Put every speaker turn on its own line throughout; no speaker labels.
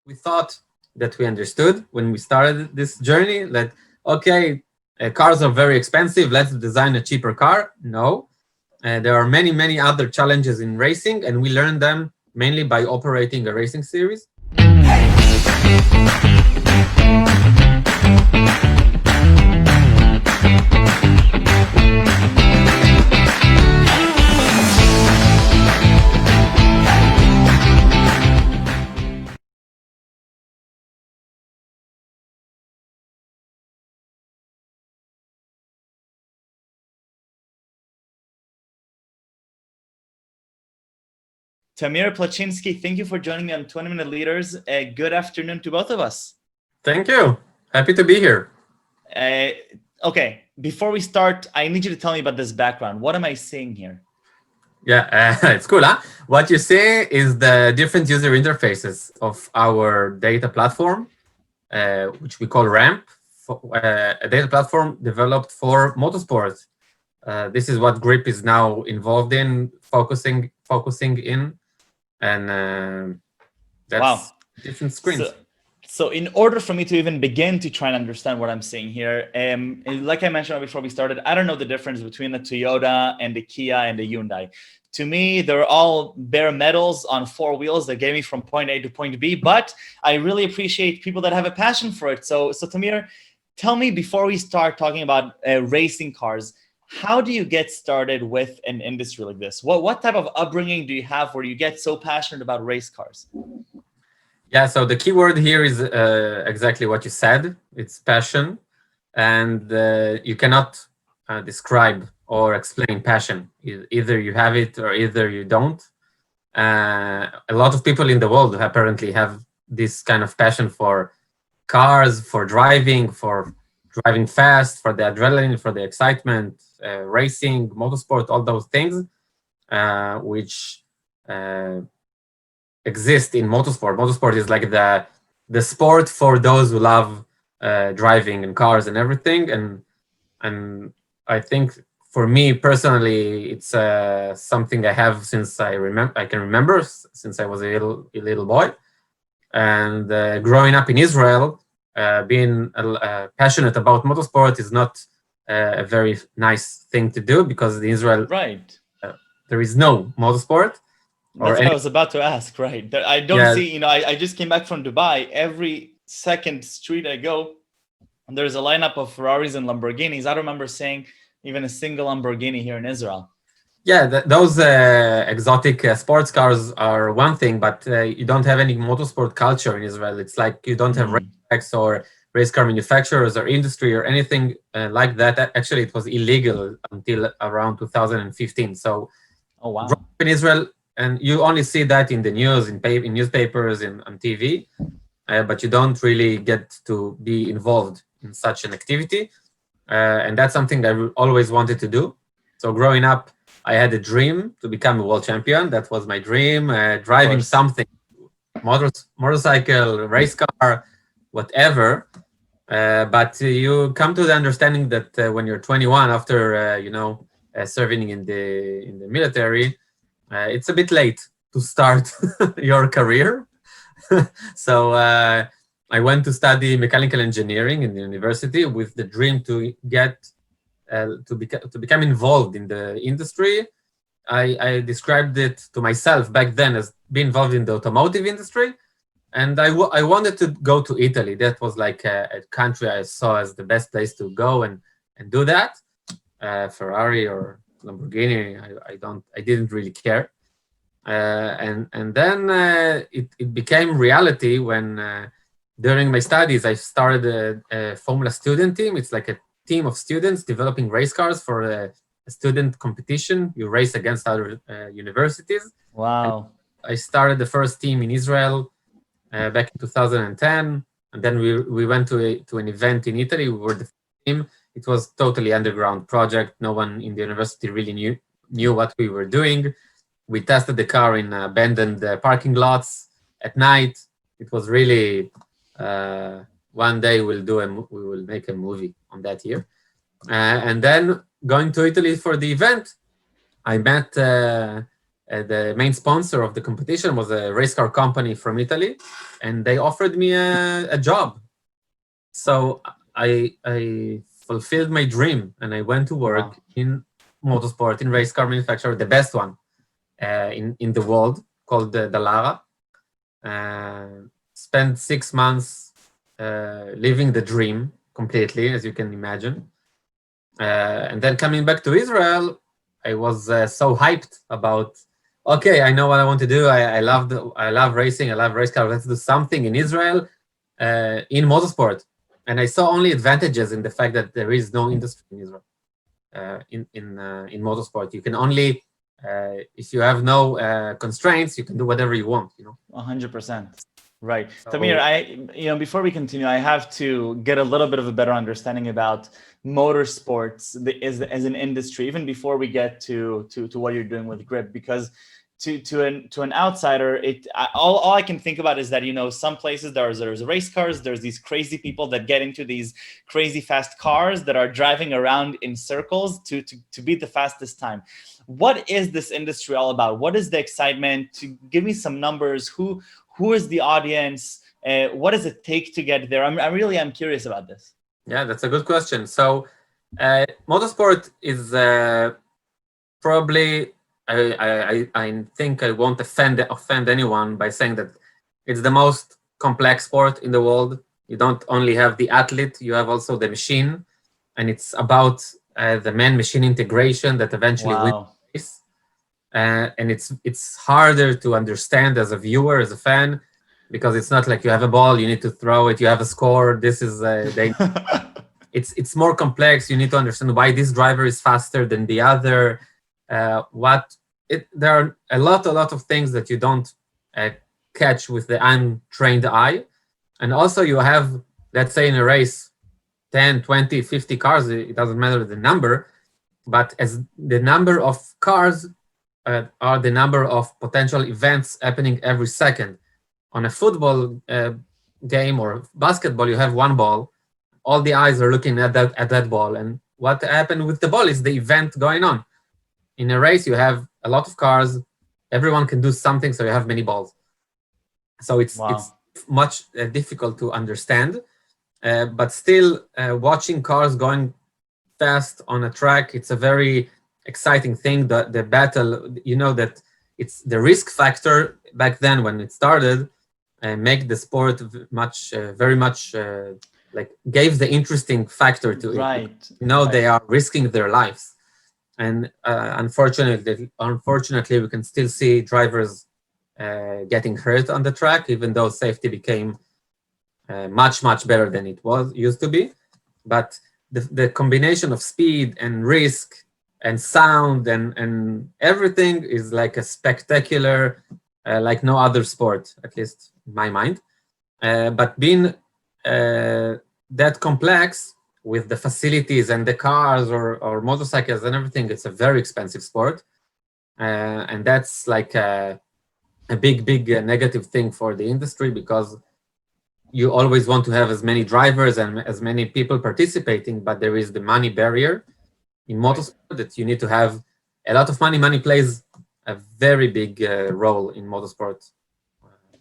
We thought that we understood when we started this journey that, okay, cars are very expensive, let's design a cheaper car. No, there are many, many other challenges in racing, and we learned them mainly by operating a racing series.
Tamir, Plachinsky, thank you for joining me on 20-Minute Leaders. Good afternoon to both of us.
Thank you. Happy to be here.
Okay, before we start, I need you to tell me about this background. What am I seeing here?
Yeah, it's cool, huh? What you see is the different user interfaces of our data platform, which we call RAMP, a data platform developed for motorsport. This is what Griiip is now involved in, focusing in, and that's different screens.
So in order for me to even begin to try and understand what I'm seeing here, like I mentioned before we started, I don't know the difference between the Toyota and the Kia and the Hyundai. To me, they're all bare metals on four wheels that get me from point A to point B, but I really appreciate people that have a passion for it. So Tamir, tell me, before we start talking about racing cars, how do you get started with an industry like this? What type of upbringing do you have where you get so passionate about race cars?
Yeah, so the key word here is exactly what you said. It's passion, and you cannot describe or explain passion. Either you have it or either you don't. A lot of people in the world apparently have this kind of passion for cars, for driving fast, for the adrenaline, for the excitement, racing, motorsport, all those things, which exist in motorsport. Motorsport is like the sport for those who love driving and cars and everything. And I think for me personally, it's something I have since I can remember, since I was a little boy. And growing up in Israel, being passionate about motorsport is not a very nice thing to do, because in Israel, there is no motorsport.
That's what I was about to ask, right? I don't see, I just came back from Dubai. Every second street I go, there's a lineup of Ferraris and Lamborghinis. I don't remember seeing even a single Lamborghini here in Israel.
Yeah, those exotic sports cars are one thing, but you don't have any motorsport culture in Israel. It's like you don't have race tracks or race car manufacturers or industry or anything like that. Actually, it was illegal until around 2015. So, in Israel, and you only see that in the news, in newspapers, on TV, but you don't really get to be involved in such an activity. And that's something I always wanted to do. So growing up, I had a dream to become a world champion. That was my dream, driving something, motorcycle, race car, whatever. But you come to the understanding that when you're 21, after serving in the military, it's a bit late to start your career. So I went to study mechanical engineering in the university with the dream to get to become involved in the industry. I described it to myself back then as being involved in the automotive industry, and I wanted to go to Italy. That was like a country I saw as the best place to go and do that. Ferrari or Lamborghini, I didn't really care. And then it became reality when during my studies I started a Formula student team. It's like a team of students developing race cars for a student competition. You race against other universities.
Wow.
And I started the first team in Israel back in 2010, and then we went to an event in Italy. We were the team. It was totally underground project. No one in the university really knew what we were doing. We tested the car in abandoned parking lots at night. It was really one day we will make a movie on that year. And then going to Italy for the event, I met the main sponsor of the competition was a race car company from Italy, and they offered me a job. So I fulfilled my dream, and I went to work in motorsport, in race car manufacturer, the best one in the world, called Dallara. Spent 6 months living the dream completely, as you can imagine. And then coming back to Israel, I was so hyped about, okay, I know what I want to do. I love racing. I love race cars. Let's do something in Israel in motorsport. And I saw only advantages in the fact that there is no industry in Israel in motorsport. You can only if you have no constraints, you can do whatever you want.
100%. Right.
So,
Tamir, before we continue, I have to get a little bit of a better understanding about motorsports as an industry, even before we get to what you're doing with Griiip, because to an outsider, all I can think about is that some places there's race cars, there's these crazy people that get into these crazy fast cars that are driving around in circles to beat the fastest time. What is this industry all about? What is the excitement? To give me some numbers. Who is the audience? What does it take to get there? I'm curious about this.
Yeah, that's a good question. So, motorsport is probably, I think I won't offend anyone by saying that it's the most complex sport in the world. You don't only have the athlete, you have also the machine, and it's about the man-machine integration that eventually wins the race. And it's harder to understand as a viewer, as a fan, because it's not like you have a ball, you need to throw it, you have a score. This is it's more complex. You need to understand why this driver is faster than the other. There are a lot of things that you don't catch with the untrained eye. And also you have, let's say in a race, 10, 20, 50 cars, it doesn't matter the number, but as the number of cars are the number of potential events happening every second. On a football game or basketball, you have one ball. All the eyes are looking at that ball, and what happened with the ball is the event going on. In a race, you have a lot of cars. Everyone can do something, so you have many balls. So it's much difficult to understand, but still watching cars going fast on a track, it's a very exciting thing. The battle, that it's the risk factor back then when it started, make the sport very much gave the interesting factor to it.
Right.
They are risking their lives, and unfortunately, we can still see drivers getting hurt on the track, even though safety became much better than it used to be. But the combination of speed and risk and sound and everything is like a spectacular, like no other sport, at least in my mind. But being that complex with the facilities and the cars or motorcycles and everything, it's a very expensive sport. And that's like a big negative thing for the industry, because you always want to have as many drivers and as many people participating, but there is the money barrier in motorsport that you need to have a lot of money. Money plays a very big role in motorsport.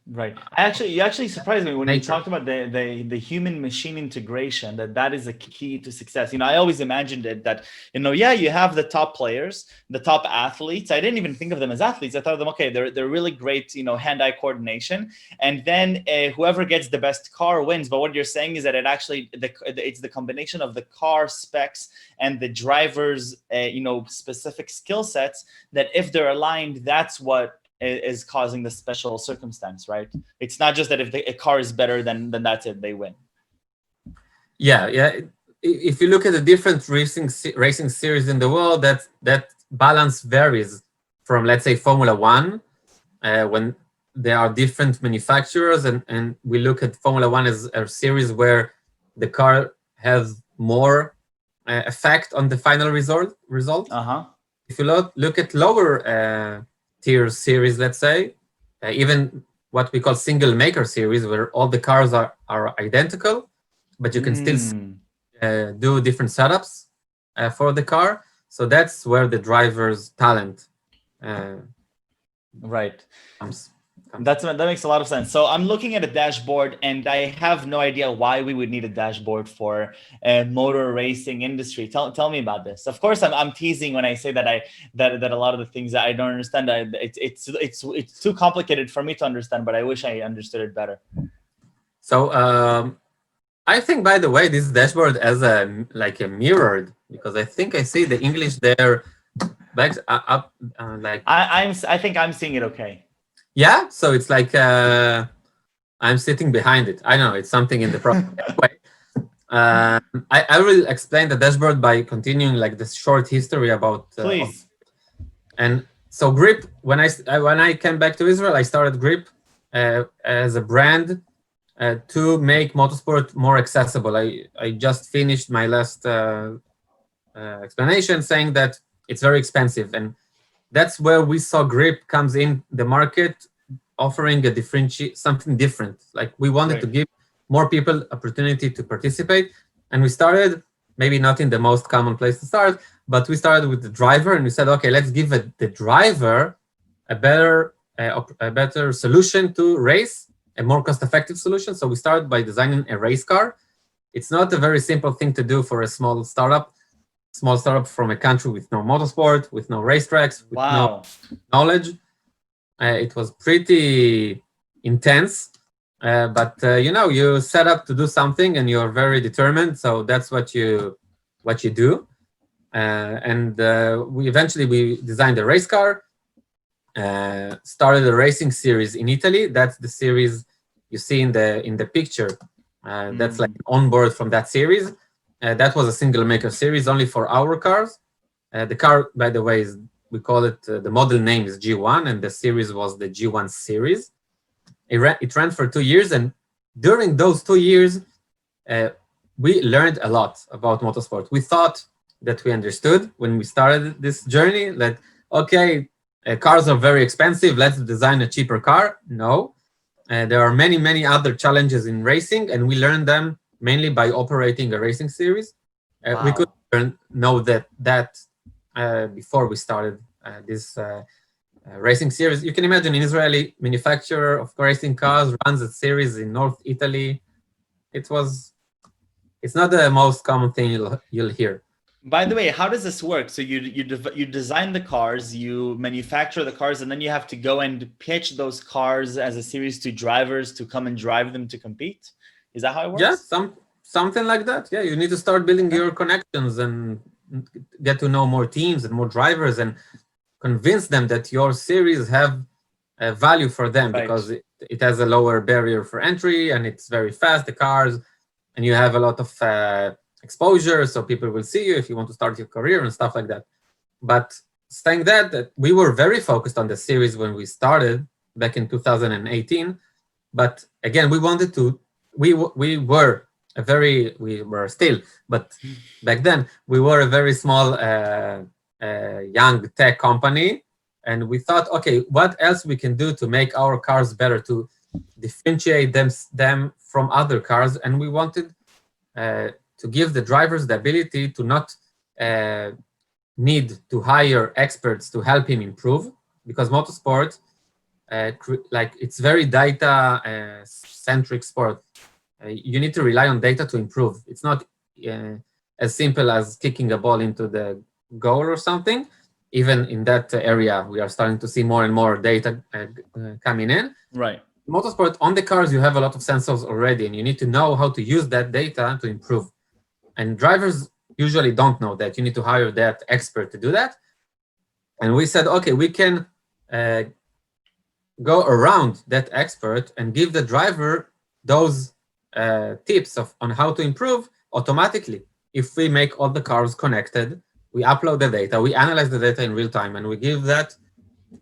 Right. You actually surprised me when you talked about the human machine integration, that is a key to success. I always imagined it that, you have the top players, the top athletes. I didn't even think of them as athletes. I thought of them, okay, they're really great, hand-eye coordination. And then whoever gets the best car wins. But what you're saying is that it's the combination of the car specs and the driver's, specific skill sets that if they're aligned, that's what is causing the special circumstance, right? It's not just that if a car is better, then that's it, they win.
Yeah. If you look at the different racing series in the world, that balance varies from, let's say, Formula 1, when there are different manufacturers, and we look at Formula 1 as a series where the car has more effect on the final result. If you look at lower tier series, let's say, even what we call single maker series, where all the cars are identical, but you can still do different setups for the car. So that's where the driver's talent
Right.
comes.
That makes a lot of sense. So I'm looking at a dashboard, and I have no idea why we would need a dashboard for a motor racing industry. Tell me about this. Of course, I'm teasing when I say that that a lot of the things that I don't understand, it's too complicated for me to understand. But I wish I understood it better.
So I think, by the way, this dashboard as a mirrored, because I think I see the English there back up like.
I think I'm seeing it okay.
Yeah, so it's like I'm sitting behind it. I know it's something in the process. Anyway, I will explain the dashboard by continuing like this short history about.
Please.
And so Griiip, when I came back to Israel, I started Griiip as a brand to make motorsport more accessible. I just finished my last explanation saying that it's very expensive, and that's where we saw Griiip comes in the market, offering a something different. Like we wanted to give more people opportunity to participate, and we started maybe not in the most common place to start, but we started with the driver, and we said, okay, let's give the driver a better solution to race, a more cost-effective solution. So we started by designing a race car. It's not a very simple thing to do for a small startup from a country with no motorsport, with no racetracks, with no knowledge. It was pretty intense, but you set up to do something and you're very determined. So that's what you do. And we eventually designed a race car, started a racing series in Italy. That's the series you see in the picture. That's like onboard from that series. That was a single maker series only for our cars. The car, by the way, we call it, the model name is G1, and the series was the G1 series. It ran for 2 years, and during those 2 years, we learned a lot about motorsport. We thought that we understood when we started this journey that, okay, cars are very expensive, let's design a cheaper car. No, there are many, many other challenges in racing, and we learned them mainly by operating a racing series. We could know that before we started this racing series. You can imagine an Israeli manufacturer of racing cars runs a series in North Italy. It's not the most common thing you'll hear.
By the way, how does this work? So you design the cars, you manufacture the cars, and then you have to go and pitch those cars as a series to drivers to come and drive them to compete? Is that how it works?
Yeah, something like that. Yeah, you need to start building your connections and get to know more teams and more drivers and convince them that your series have a value for them, because it has a lower barrier for entry and it's very fast, the cars, and you have a lot of exposure, so people will see you if you want to start your career and stuff like that. But saying that we were very focused on the series when we started back in 2018. But again, we wanted to, we were still, but back then we were a very small young tech company, and we thought, okay, what else we can do to make our cars better, to differentiate them from other cars. And we wanted to give the drivers the ability to not need to hire experts to help him improve, because motorsport, it's very data centric sport. You need to rely on data to improve. It's not as simple as kicking a ball into the goal or something. Even in that area, we are starting to see more and more data coming in.
Right.
Motorsport, on the cars, you have a lot of sensors already, and you need to know how to use that data to improve. And drivers usually don't know that. You need to hire that expert to do that. And we said, okay, we can go around that expert and give the driver those tips on how to improve automatically. If we make all the cars connected, we upload the data, we analyze the data in real time, and we give that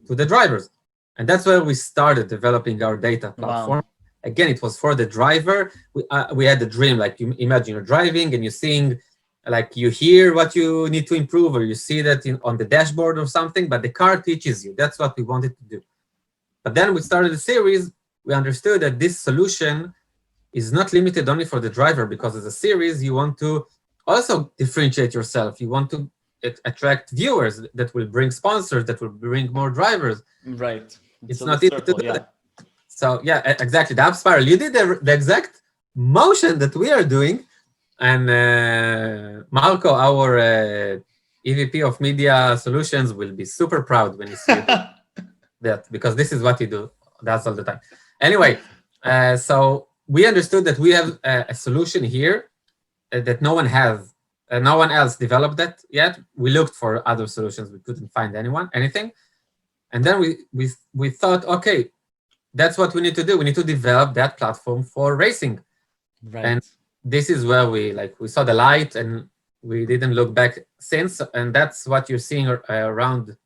to the drivers. And that's where we started developing our data platform. Wow. Again, it was for the driver. We had the dream, like you imagine you're driving and you're seeing, like you hear what you need to improve, or you see that on the dashboard or something, but the car teaches you. That's what we wanted to do. But then we started the series, we understood that this solution is not limited only for the driver, because as a series, you want to also differentiate yourself. You want to attract viewers, that will bring sponsors, that will bring more drivers.
Right.
It's
So the
not easy to
circle,
do
yeah.
that. So yeah, exactly. The up spiral. You did the exact motion that we are doing, and Marco, our EVP of Media Solutions, will be super proud when you see that, because this is what he does all the time. Anyway, so we understood that we have a solution here that no one has. No one else developed that yet. We looked for other solutions. We couldn't find anything. And then we thought, okay, that's what we need to do. We need to develop that platform for racing.
Right.
And this is where we saw the light, and we didn't look back since. And that's what you're seeing around,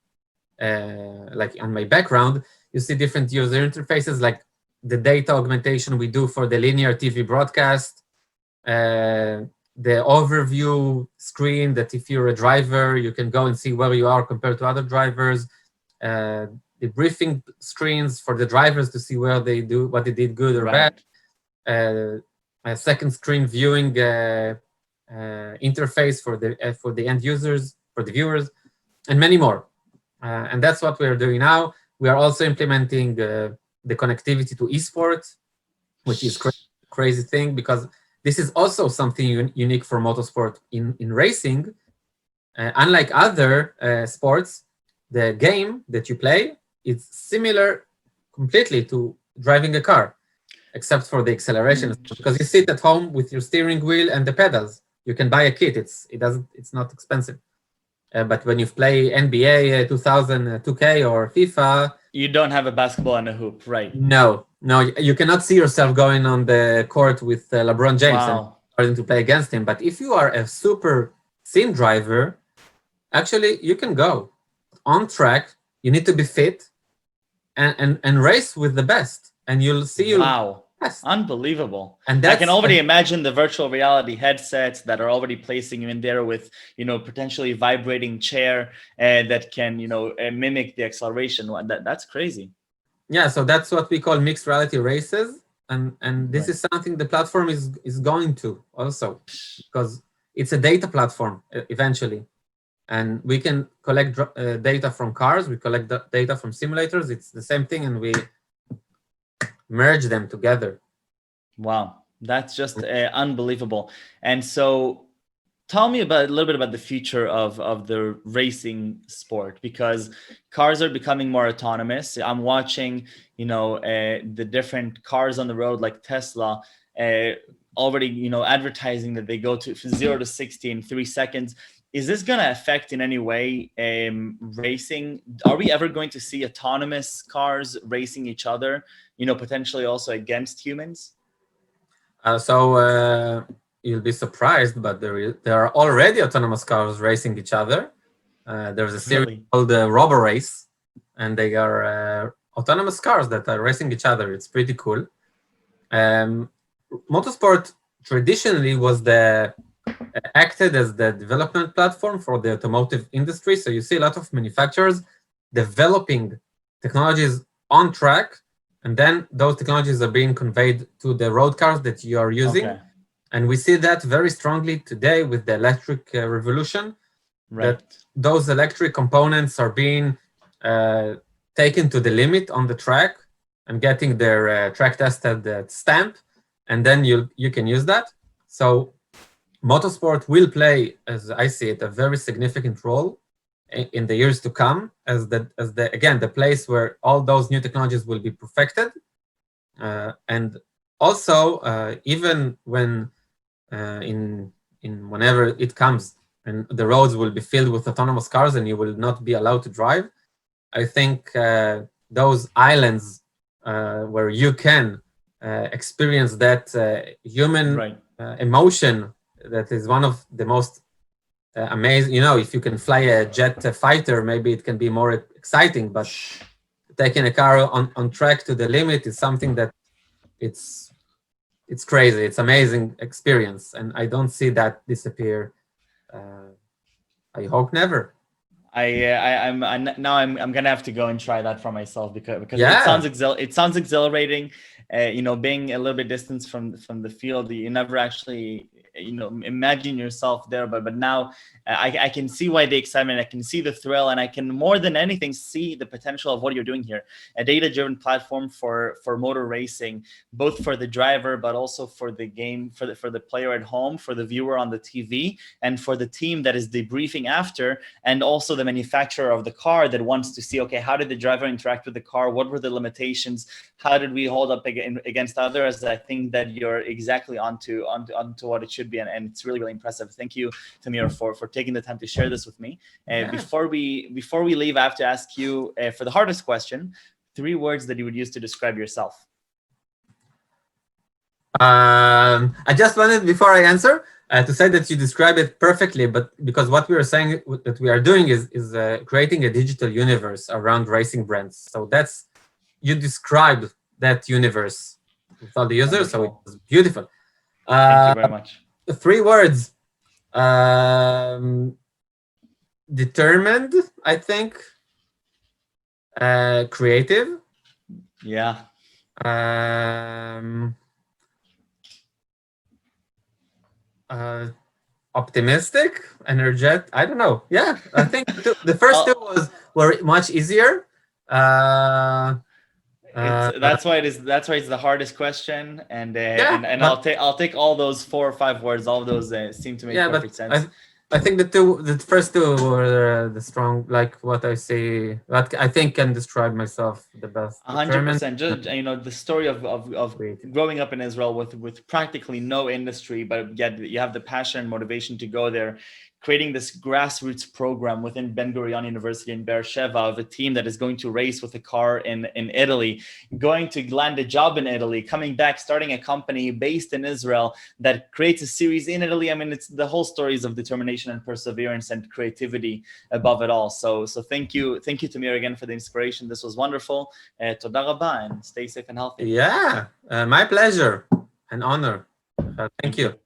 like on my background. You see different user interfaces, like the data augmentation we do for the linear TV broadcast, the overview screen that if you're a driver, you can go and see where you are compared to other drivers, the briefing screens for the drivers to see where they do, what they did good or bad, a second screen viewing interface for the end users, for the viewers, and many more. And that's what we are doing now. We are also implementing the connectivity to esports, which is crazy thing, because this is also something unique for motorsport in racing. Unlike other sports, the game that you play is similar completely to driving a car, except for the acceleration. Because you sit at home with your steering wheel and the pedals. You can buy a kit. It's not expensive. But when you play NBA 2000, 2K or FIFA,
you don't have a basketball and a hoop, right?
No, you cannot see yourself going on the court with LeBron James and starting to play against him. But if you are a super sim driver, actually you can go on track. You need to be fit and race with the best, and you'll see.
Wow. Unbelievable.
And
I can already imagine the virtual reality headsets that are already placing you in there with, potentially vibrating chair that can, mimic the acceleration. That's crazy.
Yeah, so that's what we call mixed reality races. And this is something the platform is going to also, because it's a data platform eventually. And we can collect data from cars, we collect data from simulators. It's the same thing, and we merge them together.
Wow, that's just unbelievable. And so tell me a little bit about the future of the racing sport, because cars are becoming more autonomous. I'm watching, the different cars on the road, like Tesla, already, advertising that they go to 0 to 60 in 3 seconds. Is this going to affect in any way racing? Are we ever going to see autonomous cars racing each other, potentially also against humans?
You'll be surprised, but there are already autonomous cars racing each other. There's a series called Robo Race, and they are autonomous cars that are racing each other. It's pretty cool. Motorsport traditionally acted as the development platform for the automotive industry. So you see a lot of manufacturers developing technologies on track, and then those technologies are being conveyed to the road cars that you are using. Okay. And we see that very strongly today with the electric revolution, that those electric components are being taken to the limit on the track and getting their track tested stamp, and then you can use that. So motorsport will play, as I see it, a very significant role in the years to come as the place where all those new technologies will be perfected. And also, even when whenever it comes and the roads will be filled with autonomous cars and you will not be allowed to drive, I think those islands where you can experience that human emotion, that is one of the most amazing. If you can fly a jet fighter, maybe it can be more exciting, but taking a car on track to the limit is something that it's crazy. It's amazing experience, and I don't see that disappear. I hope never.
I'm gonna have to go and try that for myself because it sounds exhilarating. Being a little bit distant from the field, you never actually imagine yourself there, but now I can see why the excitement, I can see the thrill, and I can more than anything see the potential of what you're doing here. A data-driven platform for motor racing, both for the driver, but also for the game, for the player at home, for the viewer on the TV, and for the team that is debriefing after, and also the manufacturer of the car that wants to see, okay, how did the driver interact with the car? What were the limitations? How did we hold up against others? I think that you're exactly onto what it should be, and it's really, really impressive. Thank you, Tamir, for taking the time to share this with me. Before we leave, I have to ask you for the hardest question, 3 words that you would use to describe yourself.
I just wanted, before I answer, to say that you describe it perfectly, but because what we are saying that we are doing is creating a digital universe around racing brands. So that's, you described that universe with all the users. Wonderful. So it was beautiful.
Thank you very much.
3 words. Determined, I think. Creative.
Yeah.
Optimistic, energetic. I don't know. Yeah, I think the first 2 were much easier.
That's why it's the hardest question, and I'll take all those 4 or 5 words. All of those seem to make perfect sense.
I think the first 2 were the strong, like what I say, what I think can describe myself the best.
100%. Just the story of growing up in Israel with practically no industry, but yet you have the passion and motivation to go there, creating this grassroots program within Ben Gurion University in Beersheba of a team that is going to race with a car in Italy, going to land a job in Italy, coming back, starting a company based in Israel that creates a series in Italy. I mean, it's the whole stories of determination and perseverance and creativity above it all. So thank you, Tamir, again for the inspiration. This was wonderful. Toda rabba, and stay safe and healthy.
Yeah, my pleasure and honor. Thank you.